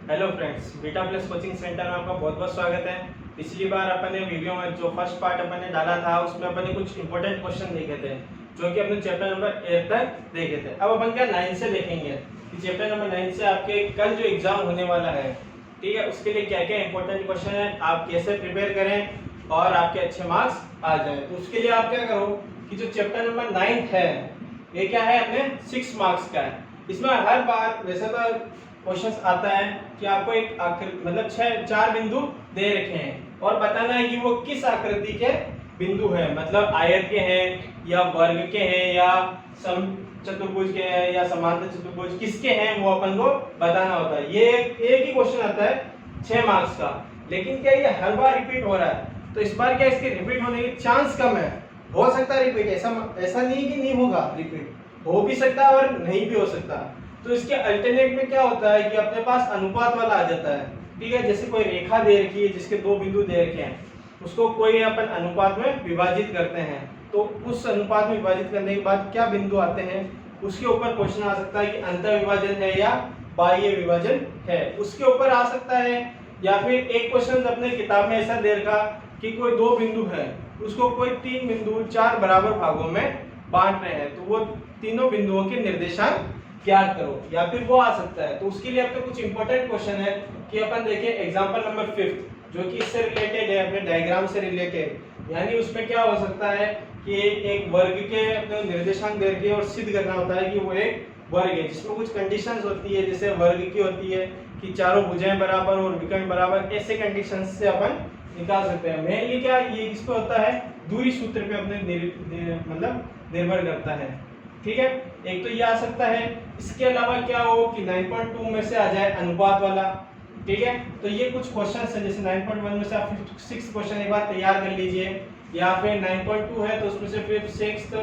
Hello friends, beta plus coaching centre में आपका बहुत बहुत स्वागत है। पिछली बार अपन ने वीडियो में जो फर्स्ट पार्ट अपन ने डाला था उसमें अपन ने कुछ इंपॉर्टेंट क्वेश्चन देखे थे जो कि अपने चैप्टर नंबर 8 तक देखे थे। अब अपन क्या 9 से देखेंगे कि चैप्टर नंबर 9 से आपके कल जो एग्जाम होने वाला है, ठीक है, उसके लिए क्या क्या इंपॉर्टेंट क्वेश्चन है, आप कैसे प्रिपेयर करें और आपके अच्छे मार्क्स आ जाए। तो उसके लिए आप क्या करो कि जो चैप्टर नंबर 9 है ये क्या है, अपने 6 मार्क्स का है। इसमें हर बार वैसे तो क्वेश्चंस आता है कि आपको एक मतलब 4 बिंदु दे रखे हैं और बताना है कि वो किस आकृति के बिंदु है, मतलब आयत के हैं या वर्ग के हैं या समचतुर्भुज के हैं या समांतर चतुर्भुज, किसके हैं वो अपन को बताना होता है। ये एक ही क्वेश्चन आता है 6 मार्क्स का, लेकिन क्या ये हर बार रिपीट हो रहा है? तो इस बार क्या इसके रिपीट होने के चांस कम है। हो सकता है रिपीट, ऐसा नहीं कि नहीं होगा, रिपीट हो भी सकता है और नहीं भी हो सकता। तो इसके अल्टरनेट में क्या होता है कि अपने पास अनुपात वाला आ जाता है, ठीक है। जैसे कोई रेखा दे रखी है जिसके 2 बिंदु दे रखे हैं, उसको कोई अपन अनुपात में विभाजित करते हैं, तो उस अनुपात में विभाजित करने के बाद क्या बिंदु आते हैं उसके ऊपर क्वेश्चन आ सकता है कि अंतर विभाजन है या बाह्य विभाजन है, उसके ऊपर आ सकता है। या फिर एक क्वेश्चन अपने किताब में ऐसा दे रखा कि कोई 2 बिंदु है, उसको कोई 3 बिंदु 4 बराबर भागों में बांट रहे हैं, तो वो तीनों बिंदुओं के निर्देशांक ज्ञात करो, या फिर वो आ सकता है। तो उसके लिए आपके कुछ इंपॉर्टेंट क्वेश्चन है कि अपन देखें एग्जांपल नंबर 5 जो कि इससे रिलेटेड है, अपने डायग्राम से रिलेटेड। यानी उसमें क्या हो सकता है कि एक वर्ग के अपने निर्देशांक दे के और सिद्ध करना होता है कि वो एक वर्ग है, जिसमें कुछ कंडीशंस होती है, जैसे वर्ग की होती है कि चारों भुजाएं बराबर और विकर्ण बराबर, ऐसे कंडीशंस से अपन निकाल सकते हैं। मेनली क्या ये इस पे होता है, दूरी सूत्र पे अपने मतलब निर्भर करता है, ठीक है। एक तो ये आ सकता है। इसके अलावा क्या हो कि 9.2 में से आ जाए अनुपात वाला, ठीक है। तो ये कुछ क्वेश्चंस है, जैसे 9.1 में से आप 6 क्वेश्चन एक बार तैयार कर लीजिए, या फिर 9.2 है तो उसमें से फिर 6th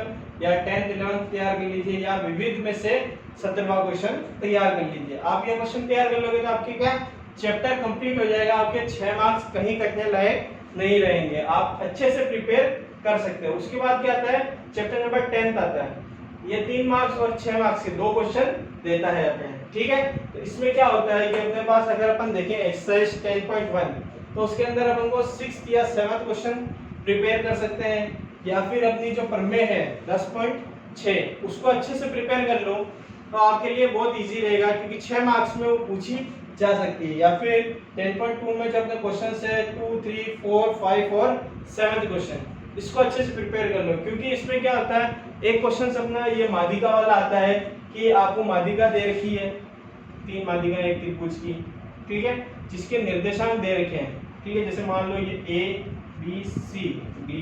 या 10th 11th तैयार कर लीजिए, या विविध में से 17वां क्वेश्चन तैयार कर लीजिए। आप ये क्वेश्चन तैयार कर लोगे तो आपके क्या चैप्टर कंप्लीट हो जाएगा, आपके 6 मार्क्स कहीं कटने लायक नहीं रहेंगे, आप अच्छे से प्रिपेयर कर सकते हो। उसके बाद क्या आता है, चैप्टर नंबर 10 आता है, ये 3 मार्क्स और 6 मार्क्स के 2 क्वेश्चन देता है अपने, ठीक है। तो इसमें क्या होता है कि अपने पास अगर अपन देखें एक्सरसाइज 10.1 तो उसके अंदर अपन को 6th या 7th क्वेश्चन प्रिपेयर कर सकते हैं, या फिर अपनी जो प्रमेय है 10.6 उसको अच्छे से प्रिपेयर कर लो तो आपके लिए बहुत इजी रहेगा, क्योंकि 6 मार्क्स में वो पूछी जा सकती है। या फिर 10.2 में जो अपने क्वेश्चन है 2, 3, 4, 5 और 7th क्वेश्चन, इसको अच्छे से प्रिपेयर कर लो, क्योंकि इसमें क्या होता है, एक क्वेश्चन अपना ये माध्यिका वाला आता है कि आपको माध्यिका दे रखी है, 3 माध्यिका एक त्रिभुज की, ठीक है, जिसके निर्देशांक दे रखे हैं, ठीक है। जैसे मान लो ये A B C D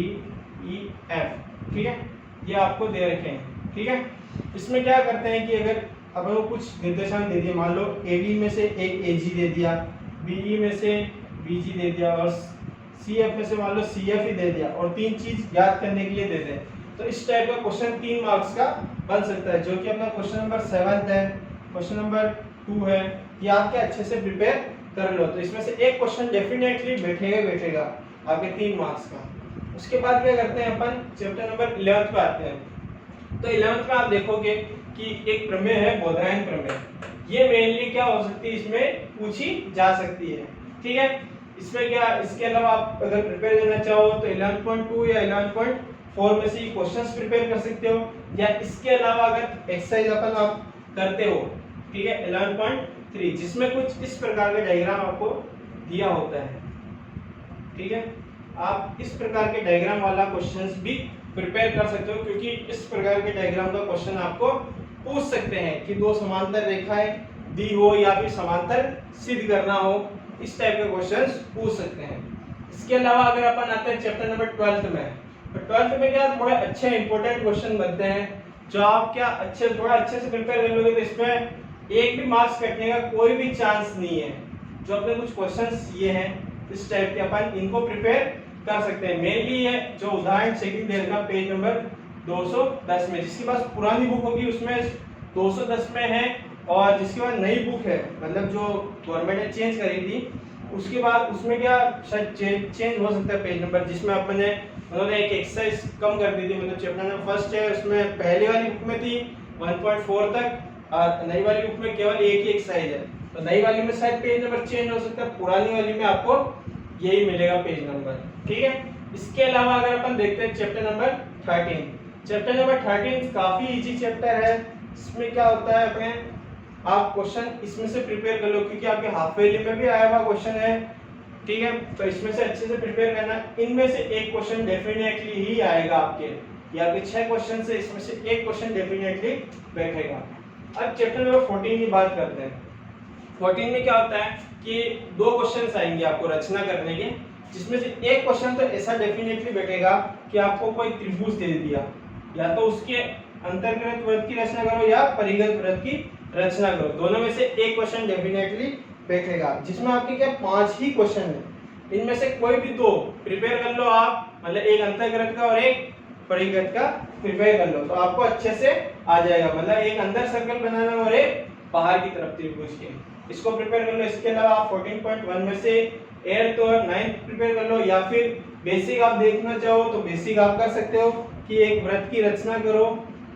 E F, ठीक है, ये आपको दे रखे हैं, ठीक है। इसमें क्या करते हैं कि अगर अपन को कुछ निर्देशांक दे दिए, मान लो AB में से एक AG दे दिया, BE में से BG दे दिया और CF में से मान लो CF ही दे दिया, और 3 चीज ज्ञात करने के लिए दे दें, तो इस टाइप का क्वेश्चन 3 मार्क्स का बन सकता है, जो कि अपना क्वेश्चन नंबर 7 है, क्वेश्चन नंबर 2 है। ये आपके अच्छे से प्रिपेयर कर लो, तो इसमें से एक क्वेश्चन डेफिनेटली बैठेगा आपके 3 मार्क्स का। उसके बाद क्या करते हैं अपन, चैप्टर नंबर 11 पे आते हैं। तो 11 में आप देखोगे कि एक प्रमेय है बोधायन प्रमेय, ये मेनली क्या हो सकती है, इसमें पूछी जा सकती है, ठीक है। इसमें क्या, इसके अलावा आप अगर प्रिपेयर करना चाहो तो 11.2 या 11.4 में से क्वेश्चंस प्रिपेयर कर सकते हो, या इसके अलावा अगर एक्सरसाइज अपन आप करते हो, ठीक है, 11.3 जिसमें कुछ इस प्रकार का डायग्राम आपको दिया होता है, ठीक है, आप इस प्रकार के डायग्राम वाला क्वेश्चंस भी प्रिपेयर कर सकते हो, क्योंकि इस प्रकार के डायग्राम का क्वेश्चन आपको पूछ सकते हैं कि 2 समांतर रेखाएं दी हो या फिर समांतर सिद्ध करना हो, इस टाइप के क्वेश्चंस पूछ सकते हैं। इसके अलावा अगर अपन आते हैं चैप्टर नंबर 12 में, तो 12 में क्या थोड़े अच्छे इंपॉर्टेंट क्वेश्चन बनते हैं, जो आप क्या थोड़ा अच्छे से प्रिपेयर कर लोगे तो इसमें एक भी मार्क्स कटने का कोई भी चांस नहीं है। जो अपने कुछ क्वेश्चंस ये हैं इस टाइप के, अपन इनको प्रिपेयर कर सकते हैं। मेनली ये जो उदाहरण सेकंड दे रखा पेज नंबर 210 में, जिसके पास पुरानी बुक होगी उसमें 210 में है, और जिसके बाद नई बुक है, मतलब जो गवर्नमेंट ने चेंज करी थी, उसके बाद उसमें क्या शायद चेंज हो सकता है पेज नंबर, जिसमें अपन ने उन्होंने एक एक्सरसाइज कम कर दी थी, मतलब चैप्टर नंबर फर्स्ट है उसमें पहले वाली बुक में थी 1.4 तक, नई वाली बुक में केवल एक ही एक्सरसाइज है, तो नई वाली में शायद पेज नंबर चेंज हो सकता है, पुरानी वाली में आपको यही मिलेगा पेज नंबर, ठीक है। इसके अलावा अगर अपन देखते हैं चैप्टर नंबर 13, चैप्टर नंबर 13 काफी इजी चैप्टर है। इसमें क्या होता है, अपने आप क्वेश्चन इसमें से प्रिपेयर कर लो, क्योंकि आपके हाफ ईयरली में भी आया हुआ क्वेश्चन है, ठीक है। तो इसमें से अच्छे से प्रिपेयर करना, इनमें से एक क्वेश्चन डेफिनेटली ही आएगा आपके, या आपके 6 क्वेश्चन से इसमें से एक क्वेश्चन डेफिनेटली बैठेगा। अब चैप्टर नंबर 14 की बात करते हैं। 14 में क्या होता है कि 2 क्वेश्चन आएंगे आपको रचना करने के, जिसमें से एक क्वेश्चन तो ऐसा डेफिनेटली बैठेगा कि आपको कोई त्रिभुज दे दिया, या तो उसके अंतर्गत वृत्त की रचना करो या परिगत वृत्त की रचना करो, दोनों में से एक क्वेश्चन डेफिनेटली बैठेगा, जिसमें आपके क्या 5 ही क्वेश्चन है। इनमें से कोई भी 2 प्रिपेयर कर लो आप, मतलब एक अंतर्गत का और एक परिगत का प्रिपेयर कर लो, तो आपको अच्छे से आ जाएगा। मतलब एक अंदर सर्कल बनाना और एक बाहर की तरफ त्रिभुज के, इसको प्रिपेयर कर लो। इसके अलावा आप 14.1 में से 8th और 9th प्रिपेयर कर लो, या फिर बेसिक आप देखना चाहो तो बेसिक आप कर सकते हो कि एक वृत्त की रचना करो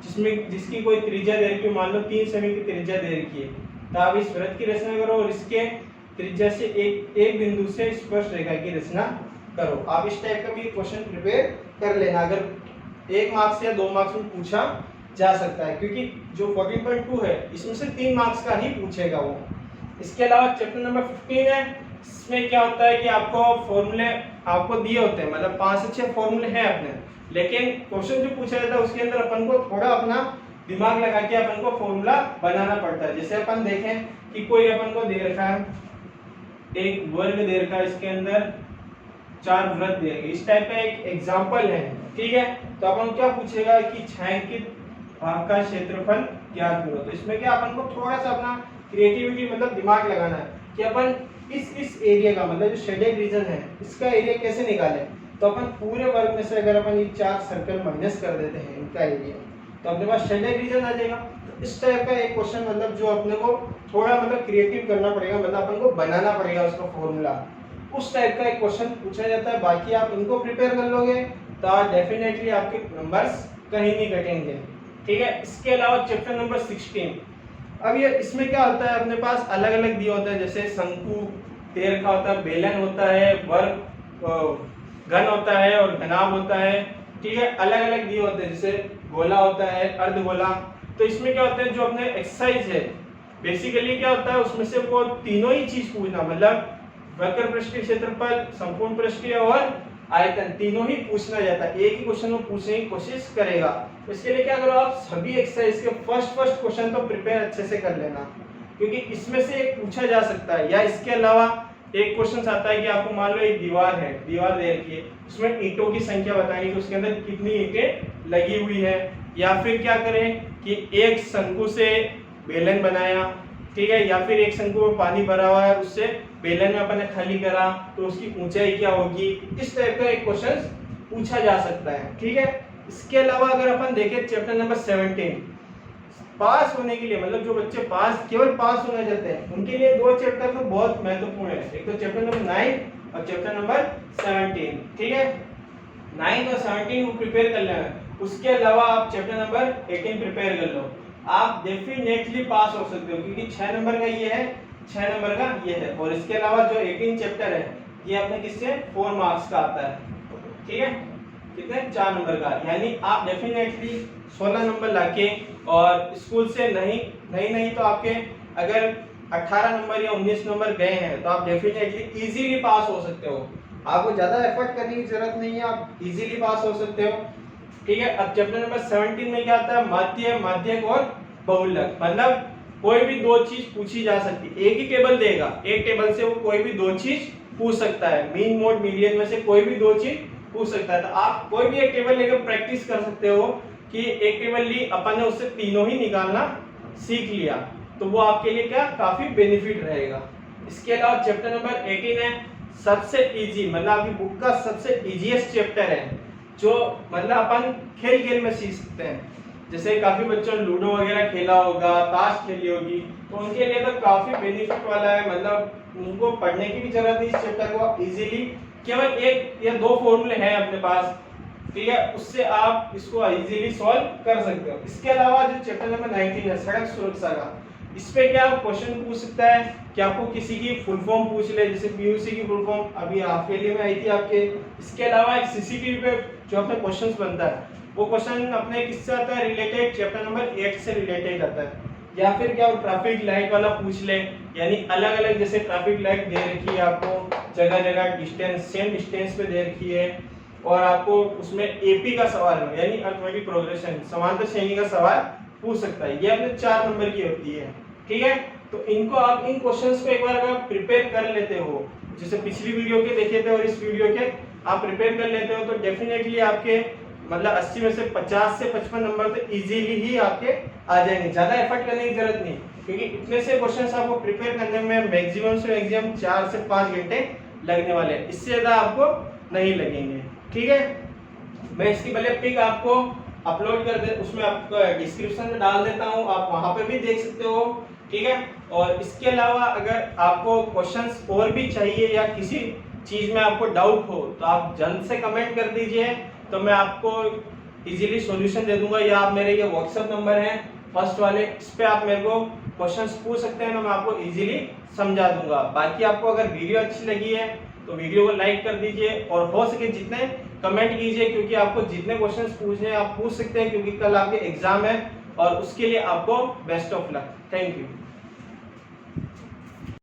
जिसकी कोई त्रिज्या दे रखी हो, मान लो 3 सेमी की त्रिज्या दे रखी है, तो आप इस वृत्त की रचना करो और इसके त्रिज्या से एक बिंदु से स्पर्श रेखा की रचना करो। आप इस टाइप का भी क्वेश्चन प्रिपेयर कर लेना, अगर 1 मार्क्स या 2 मार्क्स में पूछा जा सकता है, क्योंकि जो 14.2 है इसमें से 3 मार्क्स का ही पूछेगा वो। इसके अलावा चैप्टर नंबर 15 है, इसमें क्या होता है कि आपको फॉर्मूले आपको दिए होते हैं, मतलब 5 से 6 फॉर्मूले हैं अपने, लेकिन क्वेश्चन जो पूछा जाता है उसके अंदर अपन को थोड़ा अपना दिमाग लगा के अपन को फॉर्मूला बनाना पड़ता है। जैसे अपन देखें कि कोई अपन को दे रखा है, एक वर्ग दे रखा है, इसके अंदर 4 वृत्त दे रखे, इस टाइप का एक एग्जांपल है, ठीक है। तो अपन क्या पूछेगा कि छायांकित भाग का क्षेत्रफल ज्ञात करो। तो इसमें क्या अपन को थोड़ा सा अपना क्रिएटिविटी मतलब दिमाग लगाना है कि अपन इस एरिया का, मतलब जो शेडेड रीजन है इसका एरिया कैसे निकालें। तो अपन पूरे वर्ग में से अगर अपन ये 4 सर्कल माइनस कर देते हैं इनका एरिया, तो अपने पास शेडेड रीजन आ जाएगा। तो इस टाइप का एक क्वेश्चन मतलब जो अपने को थोड़ा मतलब क्रिएटिव करना पड़ेगा, मतलब अपन को बनाना पड़ेगा उसका फॉर्मूला, उस टाइप का एक क्वेश्चन पूछा जाता है। बाकी आप इनको प्रिपेयर कर लोगे तो डेफिनेटली आपके नंबर्स कहीं नहीं घटेंगे, ठीक है। इसके अलावा चैप्टर नंबर 16, अब ये इसमें क्या होता है, अपने पास अलग अलग दिया होता है, जैसे शंकु दे रखा होता है, बेलन होता है, वर्ग घन होता है और घनाभ होता है, ठीक है। अलग अलग दिए होते हैं, जैसे गोला होता है, अर्धगोला। तो इसमें क्या होता है, जो अपने एक्सरसाइज है बेसिकली क्या होता है, उसमें से वो तीनों ही चीज पूछना, मतलब वक्र पृष्ठीय क्षेत्रफल, संपूर्ण पृष्ठीय और आयतन, तीनों ही पूछना जाता है। एक ही क्वेश्चन में पूछने की कोशिश करेगा। इसके लिए क्या करो, आप सभी एक्सरसाइज के फर्स्ट क्वेश्चन तो प्रिपेयर अच्छे से कर लेना, क्योंकि इसमें से एक पूछा जा सकता है। या इसके अलावा एक क्वेश्चन आता है कि आपको मान लो एक दीवार है, दीवार दे रखी है, उसमें ईंटों की संख्या बताएंगे कि उसके अंदर कितनी ईंटें लगी हुई है। या फिर क्या करें कि एक शंकु से बेलन बनाया, ठीक है, या फिर एक शंकु में पानी भरा हुआ है, उससे बेलन में अपन ने खाली करा तो उसकी ऊंचाई क्या होगी। इस टाइप का एक क्वेश्चन पूछा जा सकता है, ठीक है। इसके अलावा अगर अपन देखें चैप्टर नंबर 17, पास होने के लिए, मतलब जो बच्चे पास केवल पास होना चाहते हैं उनके लिए 2 चैप्टर तो बहुत महत्वपूर्ण है। एक तो चैप्टर नंबर 9 और चैप्टर नंबर 17, ठीक है। 9 और 17 को प्रिपेयर कर लेना। उसके अलावा आप चैप्टर नंबर 18 प्रिपेयर कर लो, आप डेफिनेटली पास हो सकते हो, क्योंकि 6 नंबर का ये है, 6 नंबर का ये है। और इसके अलावा जो 18 चैप्टर है ये अपने किससे 4 मार्क्स का आता है, ठीक है, कितने 4 नंबर का। यानी आप डेफिनेटली 16 नंबर लाके, और स्कूल से नहीं तो आपके अगर 18 नंबर या 19 नंबर गए हैं तो आप डेफिनेटली इजीली पास हो सकते हो। आपको ज्यादा एफर्ट करने की जरूरत नहीं है, आप इजीली पास हो सकते हो, ठीक है। अब चैप्टर नंबर 17 में क्या आता है, माध्य, माध्यक और बहुलक, मतलब कोई भी 2 चीज पूछी जा सकती है। एक ही टेबल देगा, एक टेबल से वो कोई भी 2 चीज पूछ सकता है, मीन मोड मीडियन में से कोई भी 2 चीज पूछ सकता है। तो आप कोई भी एक टेबल लेकर प्रैक्टिस कर सकते हो कि एक टेबल ली, अपन ने उससे तीनों ही निकालना सीख लिया, तो वो आपके लिए क्या काफी बेनिफिट रहेगा। इसके अलावा चैप्टर नंबर 18 है, सबसे इजी, मतलब आपकी बुक का सबसे इजीएस्ट चैप्टर है, जो मतलब अपन खेल में सीख सकते हैं। जैसे काफी बच्चों ने लूडो वगैरह खेला होगा, ताश खेली होगी, तो उनके लिए तो काफी बेनिफिट वाला है, मतलब उनको पढ़ने की भी जरूरत नहीं। इस चैप्टर को इजीली केवल 1 या 2 फॉर्मूले हैं अपने पास, ठीक है, उससे आप इसको इजीली सॉल्व कर सकते हो। इसके अलावा जो चैप्टर नंबर 19 है, सड़क सुरक्षा का, इस पे क्या क्वेश्चन पूछ सकता है कि आपको किसी की फुल फॉर्म पूछ ले, जैसे पीयूसी की फुल फॉर्म अभी हाफ ईयरली में आई थी आपके। इसके अलावा एक सीसीटीवी पे जो अपने क्वेश्चंस बनता है वो क्वेश्चन अपने किससे आता है, रिलेटेड चैप्टर नंबर 8 से रिलेटेड आता है। या फिर क्या ट्रैफिक लाइट वाला पूछ ले, यानी अलग अलग जैसे ट्रैफिक लाइट दे रखी है आपको, जगह जगह डिस्टेंस सेम डिस्टेंस पे दे रखी है, और आपको उसमें एपी का सवाल हो यानी अर्थमेटिक प्रोग्रेशन समांतर श्रेणी का सवाल पूछ सकता है। ये अपने 4 नंबर की होती है, ठीक है। तो इनको आप इन क्वेश्चंस को एक बार अगर प्रिपेयर कर लेते हो, जैसे पिछली वीडियो के देखे थे और इस वीडियो के आप प्रिपेयर कर लेते हो, तो डेफिनेटली आपके मतलब 80 में से 50 से 55 नंबर तो इजीली ही आपके आ जाएंगे। ज्यादा एफर्ट करने की जरूरत नहीं, क्योंकि इतने से क्वेश्चंस आपको प्रिपेयर करने में मैक्सिमम से मैक्सिमम 4 से 5 घंटे लगने वाले हैं, इससे ज्यादा आपको नहीं लगेंगे, ठीक है। मैं इसकी पहले पिक आपको अपलोड कर दे, उसमें आपको डिस्क्रिप्शन में डाल देता हूँ, आप वहां पे भी देख सकते हो, ठीक है। और इसके अलावा अगर आपको क्वेश्चंस और भी चाहिए या किसी चीज में आपको डाउट हो तो आप जल्द से कमेंट कर दीजिए, तो मैं आपको इजीली सॉल्यूशन दे दूंगा। या आप मेरे ये व्हाट्सएप नंबर है फर्स्ट वाले, इस पे आप मेरे को क्वेश्चंस पूछ सकते हैं, तो मैं आपको इजीली समझा दूंगा। बाकी आपको अगर वीडियो अच्छी लगी है तो वीडियो को लाइक कर दीजिए, और हो सके जितने कमेंट कीजिए, क्योंकि आपको जितने क्वेश्चंस पूछने हैं आप पूछ सकते हैं, क्योंकि कल आपके एग्जाम है, और उसके लिए आपको best of luck. Thank you.